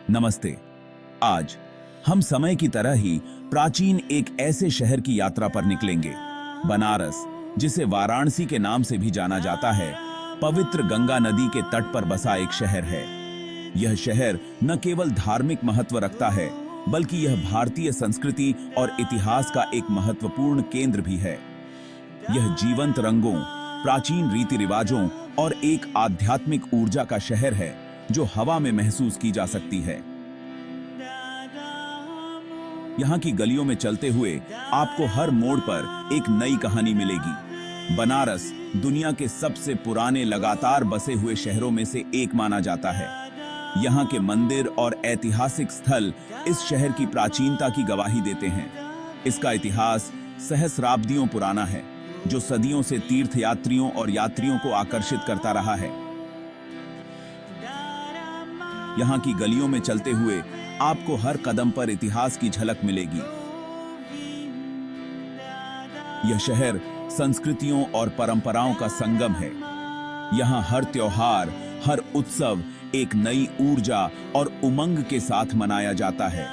नमस्ते। आज हम समय की तरह ही प्राचीन एक ऐसे शहर की यात्रा पर निकलेंगे, बनारस, जिसे वाराणसी के नाम से भी जाना जाता है। पवित्र गंगा नदी के तट पर बसा एक शहर है। यह शहर न केवल धार्मिक महत्व रखता है, बल्कि यह भारतीय संस्कृति और इतिहास का एक महत्वपूर्ण केंद्र भी है। यह जीवंत रंगों, प्राचीन रीति रिवाजों और एक आध्यात्मिक ऊर्जा का शहर है जो हवा में महसूस की जा सकती है। यहाँ की गलियों में चलते हुए आपको हर मोड़ पर एक नई कहानी मिलेगी। बनारस दुनिया के सबसे पुराने लगातार बसे हुए शहरों में से एक माना जाता है। यहाँ के मंदिर और ऐतिहासिक स्थल इस शहर की प्राचीनता की गवाही देते हैं। इसका इतिहास सहस्राब्दियों पुराना है, जो सदियों से तीर्थयात्रियों और यात्रियों को आकर्षित करता रहा है। यहाँ की गलियों में चलते हुए आपको हर कदम पर इतिहास की झलक मिलेगी। यह शहर संस्कृतियों और परंपराओं का संगम है। यहाँ हर त्योहार, हर उत्सव एक नई ऊर्जा और उमंग के साथ मनाया जाता है।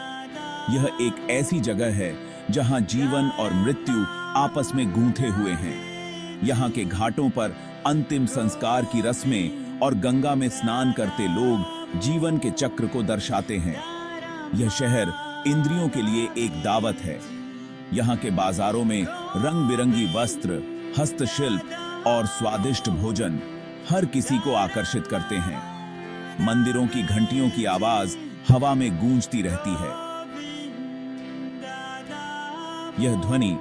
यह एक ऐसी जगह है जहाँ जीवन और मृत्यु आपस में गूंथे हुए हैं। यहाँ के घाटों पर अंतिम संस्कार की रस्में और गंगा में स्नान करते लोग जीवन के चक्र को दर्शाते हैं। यह शहर इंद्रियों के लिए एक दावत है। यहाँ के बाजारों में रंग बिरंगी वस्त्र, हस्तशिल्प और स्वादिष्ट भोजन हर किसी को आकर्षित करते हैं। मंदिरों की घंटियों की आवाज हवा में गूंजती रहती है। यह ध्वनि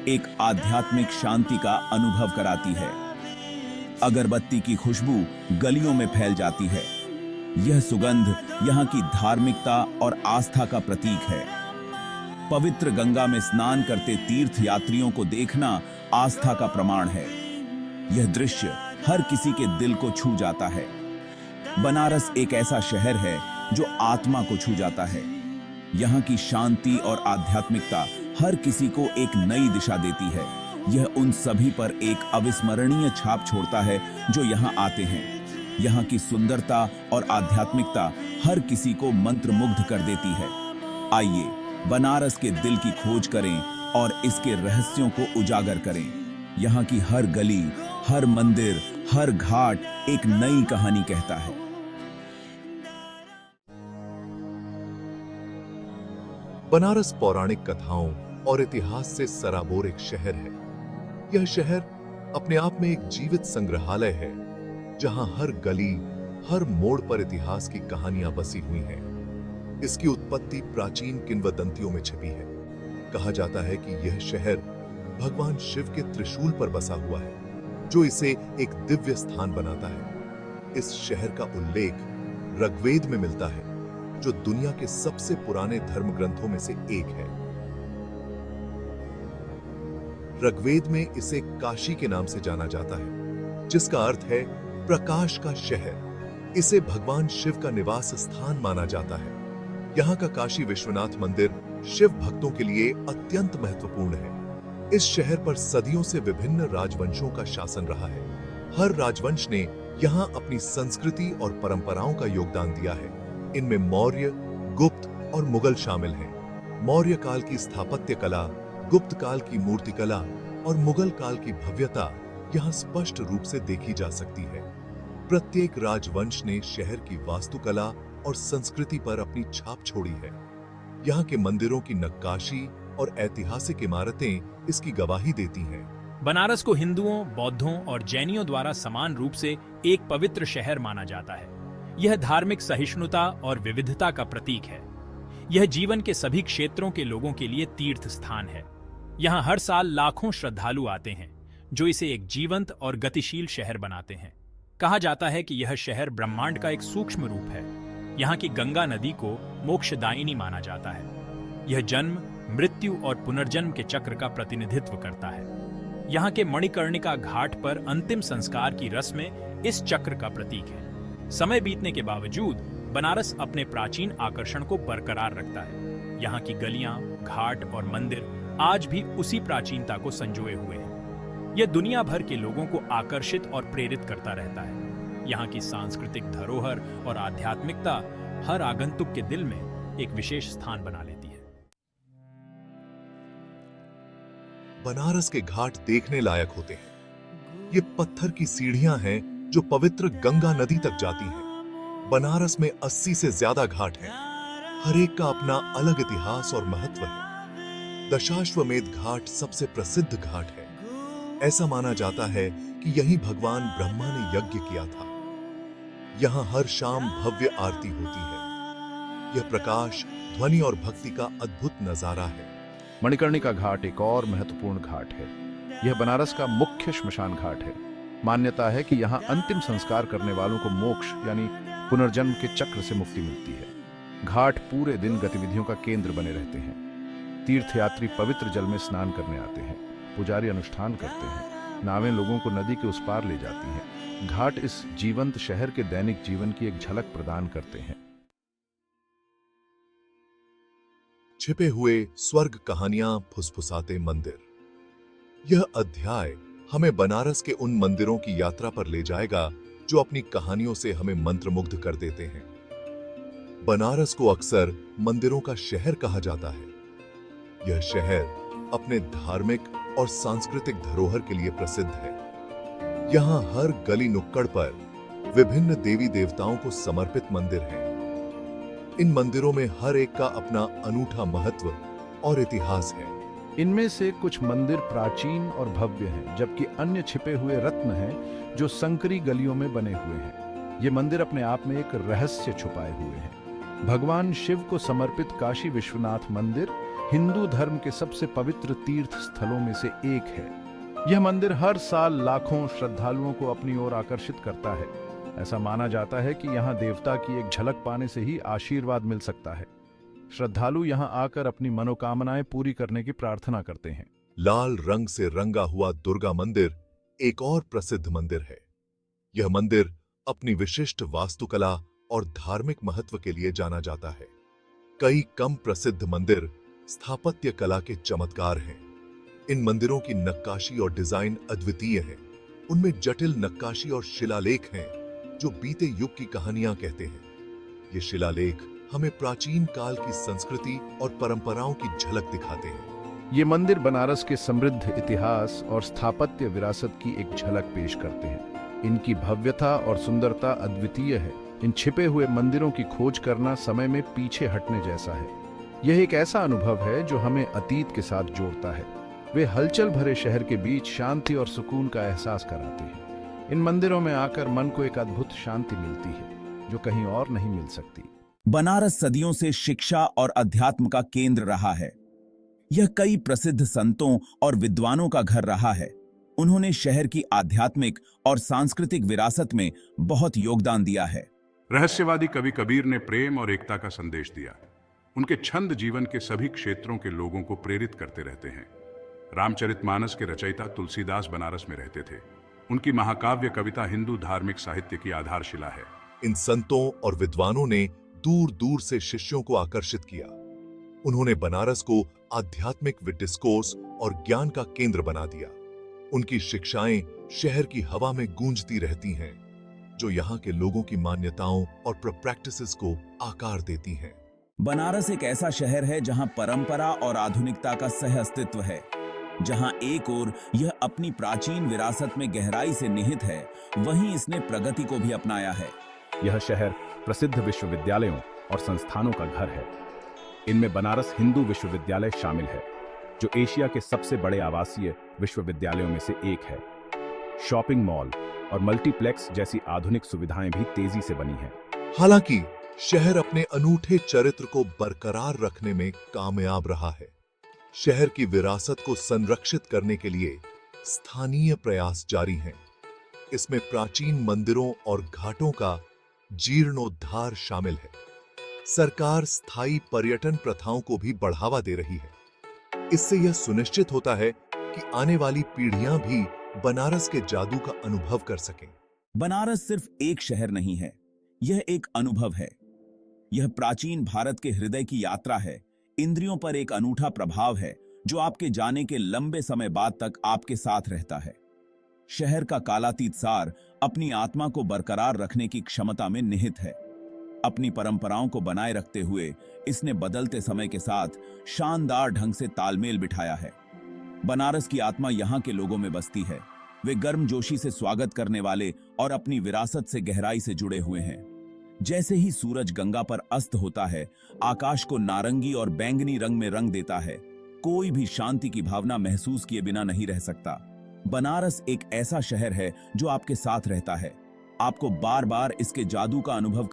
एक आध्यात्मिक शांति का अनुभव कराती है। अगरबत्ती की खुशबू गलियों में फैल जाती है। यह सुगंध यहाँ की धार्मिकता और आस्था का प्रतीक है। पवित्र गंगा में स्नान करते तीर्थयात्रियों को देखना आस्था का प्रमाण है। यह दृश्य हर किसी के दिल को छू जाता है। बनारस एक ऐसा शहर है जो आत्मा को छू जाता है। यहाँ की शांति और आध्यात्मिकता हर किसी को एक नई दिशा देती है। यह उन सभी पर एक अविस्मरणीय छाप छोड़ता है जो यहाँ आते हैं। यहाँ की सुंदरता और आध्यात्मिकता हर किसी को मंत्रमुग्ध कर देती है। आइए बनारस के दिल की खोज करें और इसके रहस्यों को उजागर करें। यहाँ की हर गली, हर मंदिर, हर घाट एक नई कहानी कहता है। बनारस पौराणिक कथाओं और इतिहास से सराबोर एक शहर है। यह शहर अपने आप में एक जीवित संग्रहालय है, जहां हर गली, हर मोड़ पर इतिहास की कहानियां बसी हुई हैं। इसकी उत्पत्ति प्राचीन किंवदंतियों में छिपी है। कहा जाता है कि यह शहर भगवान शिव के त्रिशूल पर बसा हुआ है, जो इसे एक दिव्य स्थान बनाता है। इस शहर का उल्लेख ऋग्वेद में मिलता है, जो दुनिया के सबसे पुराने धर्म ग्रंथों में से एक है। ऋग्वेद में इसे काशी के नाम से जाना जाता है, जिसका अर्थ है प्रकाश का शहर। इसे भगवान शिव का निवास स्थान माना जाता है। यहाँ का काशी विश्वनाथ मंदिर शिव भक्तों के लिए अत्यंत महत्वपूर्ण है। इस शहर पर सदियों से विभिन्न राजवंशों का शासन रहा है। हर राजवंश ने यहाँ अपनी संस्कृति और परंपराओं का योगदान दिया है। इनमें मौर्य, गुप्त और मुगल शामिल हैं। मौर्य काल की स्थापत्य कला, गुप्त काल की मूर्तिकला और मुगल काल की भव्यता यहाँ स्पष्ट रूप से देखी जा सकती है। प्रत्येक राजवंश ने शहर की वास्तुकला और संस्कृति पर अपनी छाप छोड़ी है। यहाँ के मंदिरों की नक्काशी और ऐतिहासिक इमारतें इसकी गवाही देती हैं। बनारस को हिंदुओं, बौद्धों और जैनियों द्वारा समान रूप से एक पवित्र शहर माना जाता है। यह धार्मिक सहिष्णुता और विविधता का प्रतीक है। यह जीवन के सभी क्षेत्रों के लोगों के लिए तीर्थ स्थान है। यहाँ हर साल लाखों श्रद्धालु आते हैं, जो इसे एक जीवंत और गतिशील शहर बनाते हैं। कहा जाता है कि यह शहर ब्रह्मांड का एक सूक्ष्म रूप है। यहाँ की गंगा नदी को मोक्षदायिनी माना जाता है। यह जन्म, मृत्यु और पुनर्जन्म के चक्र का प्रतिनिधित्व करता है। यहाँ के मणिकर्णिका घाट पर अंतिम संस्कार की रस्में इस चक्र का प्रतीक है। समय बीतने के बावजूद बनारस अपने प्राचीन आकर्षण को बरकरार रखता है। यहाँ की गलियां, घाट और मंदिर आज भी उसी प्राचीनता को संजोए हुए हैं। यह दुनिया भर के लोगों को आकर्षित और प्रेरित करता रहता है। यहाँ की सांस्कृतिक धरोहर और आध्यात्मिकता हर आगंतुक के दिल में एक विशेष स्थान बना लेती है। बनारस के घाट देखने लायक होते हैं। ये पत्थर की सीढ़ियां हैं जो पवित्र गंगा नदी तक जाती हैं। बनारस में 80 से ज्यादा घाट हैं। हर एक का अपना अलग इतिहास और महत्व है। दशाश्वमेध घाट सबसे प्रसिद्ध घाट है। ऐसा माना जाता है कि यहीं भगवान ब्रह्मा ने यज्ञ किया था। यहां हर शाम भव्य आरती होती है। यह प्रकाश, ध्वनि और भक्ति का अद्भुत नजारा है। मणिकर्णिका घाट एक और महत्वपूर्ण घाट है। यह बनारस का मुख्य श्मशान घाट है। मान्यता है कि यहाँ अंतिम संस्कार करने वालों को मोक्ष यानी पुनर्जन्म के चक्र से मुक्ति मिलती है। घाट पूरे दिन गतिविधियों का केंद्र बने रहते हैं। तीर्थयात्री पवित्र जल में स्नान करने आते हैं। पुजारी अनुष्ठान करते हैं। नावें लोगों को नदी के उस पार ले जाती हैं। घाट इस जीवंत शहर के दैनिक जीवन की एक झलक प्रदान करते हैं। छिपे हुए स्वर्ग कहानियां फुसफुसाते मंदिर। यह अध्याय हमें बनारस के उन मंदिरों की यात्रा पर ले जाएगा जो अपनी कहानियों से हमें मंत्रमुग्ध कर देते हैं। बनारस को अक्सर मंदिरों का शहर कहा जाता है। यह शहर अपने धार्मिक और सांस्कृतिक धरोहर के लिए प्रसिद्ध है। यहाँ हर गली नुक्कड़ पर विभिन्न देवी देवताओं को समर्पित मंदिर हैं। इन मंदिरों में हर एक का अपना अनूठा महत्व और इतिहास है। इनमें से कुछ मंदिर प्राचीन और भव्य हैं, जबकि अन्य छिपे हुए रत्न हैं जो संकरी गलियों में बने हुए हैं। ये मंदिर अपने आप में एक रहस्य छुपाए हुए हैं। भगवान शिव को समर्पित काशी विश्वनाथ मंदिर हिंदू धर्म के सबसे पवित्र तीर्थ स्थलों में से एक है। यह मंदिर हर साल लाखों श्रद्धालुओं को अपनी ओर आकर्षित करता है। ऐसा माना जाता है कि यहाँ देवता की एक झलक पाने से ही आशीर्वाद मिल सकता है। श्रद्धालु यहाँ आकर अपनी मनोकामनाएं पूरी करने की प्रार्थना करते हैं। लाल रंग से रंगा हुआ दुर्गा मंदिर एक और प्रसिद्ध मंदिर है। यह मंदिर अपनी विशिष्ट वास्तुकला और धार्मिक महत्व के लिए जाना जाता है। कई कम प्रसिद्ध मंदिर स्थापत्य कला के चमत्कार हैं। इन मंदिरों की नक्काशी और डिजाइन अद्वितीय है। उनमें जटिल नक्काशी और शिलालेख हैं जो बीते युग की कहानियां कहते हैं। ये शिलालेख हमें प्राचीन काल की संस्कृति और परंपराओं की झलक दिखाते हैं। ये मंदिर बनारस के समृद्ध इतिहास और स्थापत्य विरासत की एक झलक पेश करते हैं। इनकी भव्यता और सुंदरता अद्वितीय है। इन छिपे हुए मंदिरों की खोज करना समय में पीछे हटने जैसा है। यह एक ऐसा अनुभव है जो हमें अतीत के साथ जोड़ता है। वे हलचल भरे शहर के बीच शांति और सुकून का एहसास कराते हैं। इन मंदिरों में आकर मन को एक अद्भुत शांति मिलती है जो कहीं और नहीं मिल सकती। बनारस सदियों से शिक्षा और अध्यात्म का केंद्र रहा है। यह कई प्रसिद्ध संतों और विद्वानों का घर रहा है। उन्होंने शहर की आध्यात्मिक और सांस्कृतिक विरासत में बहुत योगदान दिया है। रहस्यवादी कवि कबीर ने प्रेम और एकता का संदेश दिया। उनके छंद जीवन के सभी क्षेत्रों के लोगों को प्रेरित करते रहते हैं। रामचरितमानस के रचयिता तुलसीदास बनारस में रहते थे। उनकी महाकाव्य कविता हिंदू धार्मिक साहित्य की आधारशिला है। इन संतों और विद्वानों ने दूर दूर से शिष्यों को आकर्षित किया। उन्होंने बनारस को आध्यात्मिक डिस्कोर्स और ज्ञान का केंद्र बना दिया। उनकी शिक्षाएं शहर की हवा में गूंजती रहती हैं, जो यहाँ के लोगों की मान्यताओं और प्रैक्टिसेस को आकार देती हैं। बनारस एक ऐसा शहर है जहां परंपरा और आधुनिकता का सह अस्तित्व है। जहां एक ओर यह अपनी प्राचीन विरासत में गहराई से निहित है, वहीं इसने प्रगति को भी अपनाया है। यह शहर प्रसिद्ध विश्वविद्यालयों और संस्थानों का घर है। इनमें बनारस हिंदू विश्वविद्यालय शामिल है, जो एशिया के सबसे बड़े आवासीय विश्वविद्यालयों में से एक है। शॉपिंग मॉल और मल्टीप्लेक्स जैसी आधुनिक सुविधाएं भी तेजी से बनी हैं। हालांकि शहर अपने अनूठे चरित्र को बरकरार रखने में कामयाब रहा है। शहर की विरासत को संरक्षित करने के लिए स्थानीय प्रयास जारी हैं। इसमें प्राचीन मंदिरों और घाटों का जीर्णोद्धार शामिल है। सरकार स्थायी पर्यटन प्रथाओं को भी बढ़ावा दे रही है। इससे यह सुनिश्चित होता है कि आने वाली पीढ़ियां भी बनारस के जादू का अनुभव कर सकें। बनारस सिर्फ एक शहर नहीं है, यह एक अनुभव है। यह प्राचीन भारत के हृदय की यात्रा है। इंद्रियों पर एक अनूठा प्रभाव है जो आपके जाने के लंबे समय बाद तक आपके साथ रहता है। शहर का कालातीत सार अपनी आत्मा को बरकरार रखने की क्षमता में निहित है। अपनी परंपराओं को बनाए रखते हुए इसने बदलते समय के साथ शानदार ढंग से तालमेल बिठाया है। बनारस की आत्मा यहाँ के लोगों में बसती है। वे गर्मजोशी से स्वागत करने वाले और अपनी विरासत से गहराई से जुड़े हुए हैं। जैसे ही सूरज गंगा पर अस्त होता है, आकाश को नारंगी और बैंगनी रंग में रंग देता है। कोई भी शांति की भावना महसूस किए बिना नहीं रह सकता। बनारस एक ऐसा शहर है जो आपके साथ रहता है। आपको बार बार इसके जादू का अनुभव